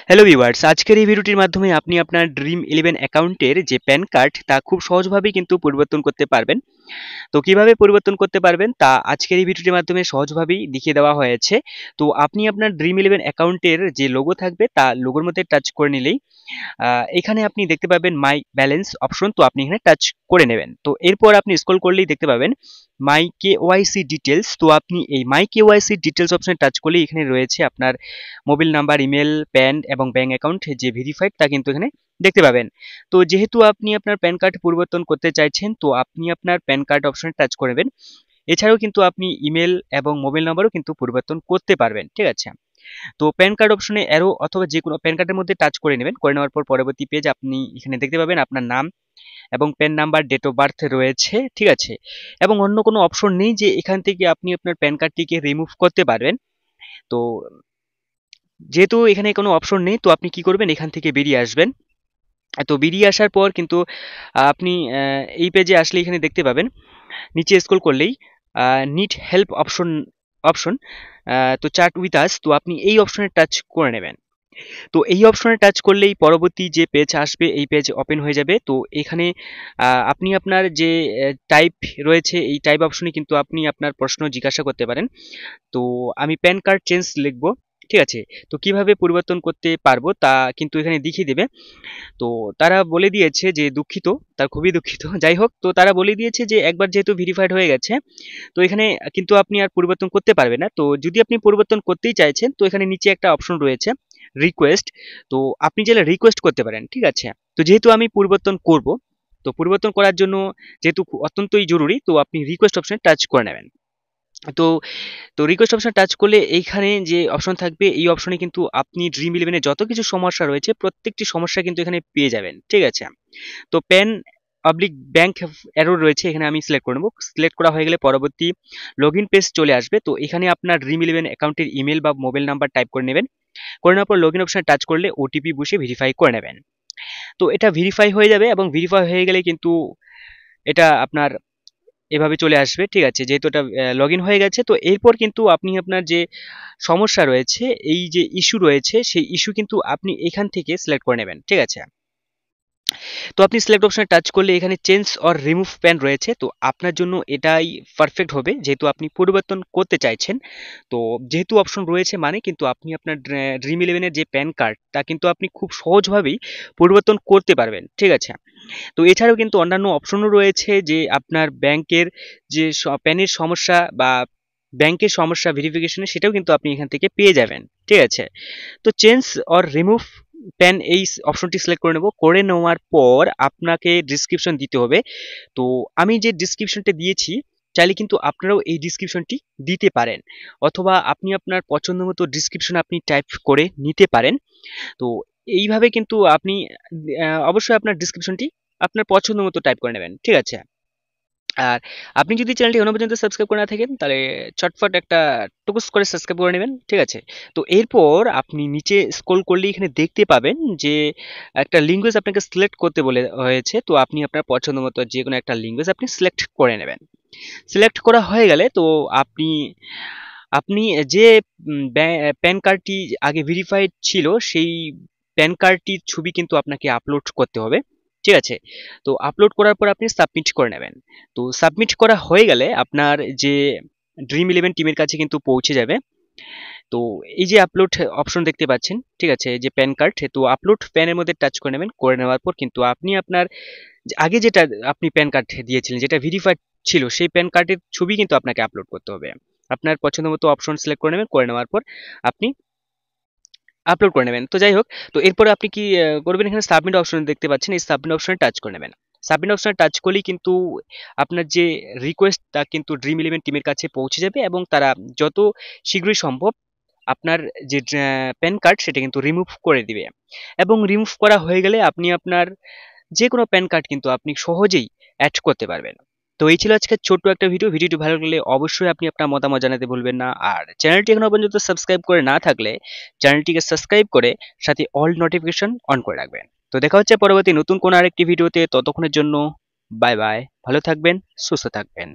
Hello viewers, আজকের এই ভিডিওটির মাধ্যমে আপনি আপনার ড্রিম ইলেভেন অ্যাকাউন্টের যে প্যান কার্ড তা খুব সহজভাবেই কিন্তু পরিবর্তন করতে পারবেন। তো কিভাবে পরিবর্তন করতে পারবেন তা আজকের এই ভিডিওটির মাধ্যমে সহজভাবেই দেখিয়ে দেওয়া হয়েছে। তো আপনি আপনার ড্রিম ইলেভেন অ্যাকাউন্টের যে লোগো থাকবে তা লোগোর মধ্যে টাচ করে নিলেই এখানে আপনি দেখতে পাবেন মাই ব্যালেন্স অপশন। তো আপনি এখানে টাচ করে নেবেন। তো এরপর আপনি স্ক্রল করলেই দেখতে পাবেন মাই কেওয়াইসি ডিটেলস। তো আপনি এই মাই কেওয়াইসি ডিটেলস অপশনে টাচ করলেই এখানে রয়েছে আপনার মোবাইল নাম্বার, ইমেল, প্যান এবং ব্যাংক অ্যাকাউন্ট যে ভেরিফাইড তা কিন্তু এখানে দেখতে পাবেন। তো যেহেতু আপনি আপনার প্যান কার্ড পরিবর্তন করতে চাইছেন, তো আপনি আপনার প্যান কার্ড অপশনে টাচ করবেন। এছাড়াও কিন্তু আপনি ইমেল এবং মোবাইল নাম্বারও কিন্তু পরিবর্তন করতে পারবেন। ঠিক আছে? তো প্যান কার্ড অপশনে অ্যারো অথবা যে কোনো প্যান কার্ডের মধ্যে টাচ করে নেবেন। করে নেওয়ার পর পরবর্তী পেজ আপনি এখানে দেখতে পাবেন আপনার নাম এবং PAN number, date of birth রয়েছে। ঠিক আছে? এবং অন্য কোনো অপশন নেই যে এখান থেকে আপনি আপনার প্যান কার্ডটিকে রিমুভ করতে পারবেন। তো যেহেতু এখানে কোনো অপশন নেই, তো আপনি কি করবেন, এখান থেকে বেরিয়ে আসবেন। তো বেরিয়ে আসার পর কিন্তু আপনি এই পেজে আসলে এখানে দেখতে পাবেন নিচে স্ক্রল করলেই নিড হেল্প অপশন অপশন তো চ্যাট উইথ আস। তো আপনি এই অপশনে টাচ করে নেবেন। তো এই অপশনে টাচ করলেই পরবর্তী যে পেজ আসবে এই পেজ ওপেন হয়ে যাবে। তো এখানে আপনি আপনার যে টাইপ রয়েছে এই টাইপ অপশনে কিন্তু আপনি আপনার প্রশ্ন জিজ্ঞাসা করতে পারেন। তো আমি প্যান কার্ড চেঞ্জ লিখবো। ঠিক আছে? তো কিভাবে পরিবর্তন করতে পারবো তা কিন্তু এখানে দেখিয়ে দেবে। তো তারা বলে দিয়েছে যে দুঃখিত, তার খুবই দুঃখিত। যাই হোক, তো তারা বলে দিয়েছে যে একবার যেহেতু ভেরিফাইড হয়ে গেছে, তো এখানে কিন্তু আপনি আর পরিবর্তন করতে পারবেন না। তো যদি আপনি পরিবর্তন করতেই চাইছেন, তো এখানে নিচে একটা অপশন রয়েছে রিকোয়েস্ট। তো আপনি চাইলে রিকোয়েস্ট করতে পারেন। ঠিক আছে? তো যেহেতু আমি পরিবর্তন করব, তো পরিবর্তন করার জন্য যেহেতু অত্যন্তই জরুরি, তো আপনি রিকোয়েস্ট অপশনে টাচ করে নেবেন। তো তো রিকোয়েস্ট অপশন টাচ করলে এইখানে যে অপশন থাকবে এই অপশনে কিন্তু আপনি ড্রিম ইলেভেনে যত কিছু সমস্যা রয়েছে প্রত্যেকটি সমস্যা কিন্তু এখানে পেয়ে যাবেন। ঠিক আছে? তো প্যান পাবলিক ব্যাংক এরর রয়েছে, এখানে আমি সিলেক্ট করে নেব। সিলেক্ট করা হয়ে গেলে পরবর্তী লগ ইন পেজ চলে আসবে। তো এখানে আপনার ড্রিম ইলেভেন অ্যাকাউন্টের ইমেল বা মোবাইল নাম্বার টাইপ করে নেবেন। করে নেওয়ার পর লগ ইন অপশনে টাচ করলে ওটিপি বসে ভেরিফাই করে নেবেন। তো এটা ভেরিফাই হয়ে যাবে এবং ভেরিফাই হয়ে গেলে কিন্তু এটা আপনার এভাবে চলে আসবে। ঠিক আছে? যেহেতু এটা লগ ইন হয়ে গেছে, তো এরপর কিন্তু আপনি আপনার যে সমস্যা রয়েছে, এই যে ইস্যু রয়েছে, সেই ইস্যু কিন্তু আপনি এখান থেকে সিলেক্ট করে নেবেন। ঠিক আছে? তো আপনি সিলেক্ট অপশনে টাচ করলে এখানে চেঞ্জ অর রিমুভ প্যান রয়েছে। তো আপনার জন্য এটাই পারফেক্ট হবে যেহেতু আপনি পরিবর্তন করতে চাইছেন। তো যেহেতু অপশন রয়েছে মানে কিন্তু আপনি আপনার ড্রিম ইলেভেনের যে প্যান কার্ড তা কিন্তু আপনি খুব সহজভাবেই পরিবর্তন করতে পারবেন। ঠিক আছে? তো এছাড়াও কিন্তু অন্যান্য অপশনও রয়েছে যে আপনার ব্যাংকের যে প্যানের সমস্যা বা ব্যাংকের সমস্যা ভেরিফিকেশনে সেটাও কিন্তু আপনি এখান থেকে পেয়ে যাবেন। ঠিক আছে? তো চেঞ্জ অর রিমুভ প্যান এই অপশনটি সিলেক্ট করে নেব। করে নেওয়ার পর আপনাকে ডিসক্রিপশন দিতে হবে। তো আমি যে ডিসক্রিপশনটা দিয়েছি চাইলে কিন্তু আপনারাও এই ডিসক্রিপশনটি দিতে পারেন, অথবা আপনি আপনার পছন্দ মতো ডিসক্রিপশন আপনি টাইপ করে নিতে পারেন। তো এইভাবে কিন্তু আপনি অবশ্যই আপনার ডিসক্রিপশনটি আপনার পছন্দ মতো টাইপ করে নেবেন। ঠিক আছে? আর আপনি যদি চ্যানেলটি এখনো পর্যন্ত সাবস্ক্রাইব করে না থাকেন তাহলে চটফট একটা টুকুস করে সাবস্ক্রাইব করে নেবেন। ঠিক আছে? তো এরপর আপনি নিচে স্ক্রল করলে এখানে দেখতে পাবেন যে একটা ল্যাঙ্গুয়েজ আপনাকে সিলেক্ট করতে বলে হয়েছে। তো আপনি আপনার পছন্দ মতো যে কোনো একটা ল্যাঙ্গুয়েজ আপনি সিলেক্ট করে নেবেন। সিলেক্ট করা হয়ে গেলে তো আপনি আপনি যে প্যান কার্ডটি আগে ভেরিফাইড ছিল সেই প্যান কার্ডটির ছবি কিন্তু আপনাকে আপলোড করতে হবে। ঠিক আছে? তো আপলোড করার পর আপনি সাবমিট করে নেবেন। তো সাবমিট করা হয়ে গেলে আপনার যে ড্রিম ইলেভেন টিমের কাছে কিন্তু পৌঁছে যাবে। তো এই যে আপলোড অপশন দেখতে পাচ্ছেন, ঠিক আছে, যে প্যান কার্ড, তো আপলোড প্যানের মধ্যে টাচ করে নেবেন। করে নেওয়ার পর কিন্তু আপনি আপনার আগে যেটা আপনি প্যান কার্ড দিয়েছিলেন যেটা ভেরিফাইড ছিল সেই প্যান কার্ডের ছবি কিন্তু আপনাকে আপলোড করতে হবে। আপনার পছন্দ মতো অপশন সিলেক্ট করে নেবেন। করে নেওয়ার পর আপনি আপলোড করে নেবেন। তো যাই হোক, তো এরপরে আপনি কি করবেন, এখানে সাবমিট অপশন দেখতে পাচ্ছেন, এই সাবমিট অপশনে টাচ করে নেবেন। সাবমিট অপশনে টাচ করলেই কিন্তু আপনার যে রিকোয়েস্ট তা কিন্তু ড্রিম ইলেভেন টিমের কাছে পৌঁছে যাবে এবং তারা যত শীঘ্রই সম্ভব আপনার যে প্যান কার্ড সেটা কিন্তু রিমুভ করে দিবে। এবং রিমুভ করা হয়ে গেলে আপনি আপনার যে কোনো প্যান কার্ড কিন্তু আপনি সহজেই অ্যাড করতে পারবেন। তো এই ছিল আজকের ছোট্ট একটা ভিডিও। ভিডিওটি ভালো লাগলে অবশ্যই আপনি আপনার মতামত জানাতে ভুলবেন না। আর চ্যানেলটি এখনো পর্যন্ত সাবস্ক্রাইব করে না থাকলে চ্যানেলটিকে সাবস্ক্রাইব করে সাথে অল নোটিফিকেশন অন করে রাখবেন। তো দেখা হচ্ছে পরবর্তী নতুন কোনো আরেকটি ভিডিওতে। ততক্ষণের জন্য বাই বাই, ভালো থাকবেন, সুস্থ থাকবেন।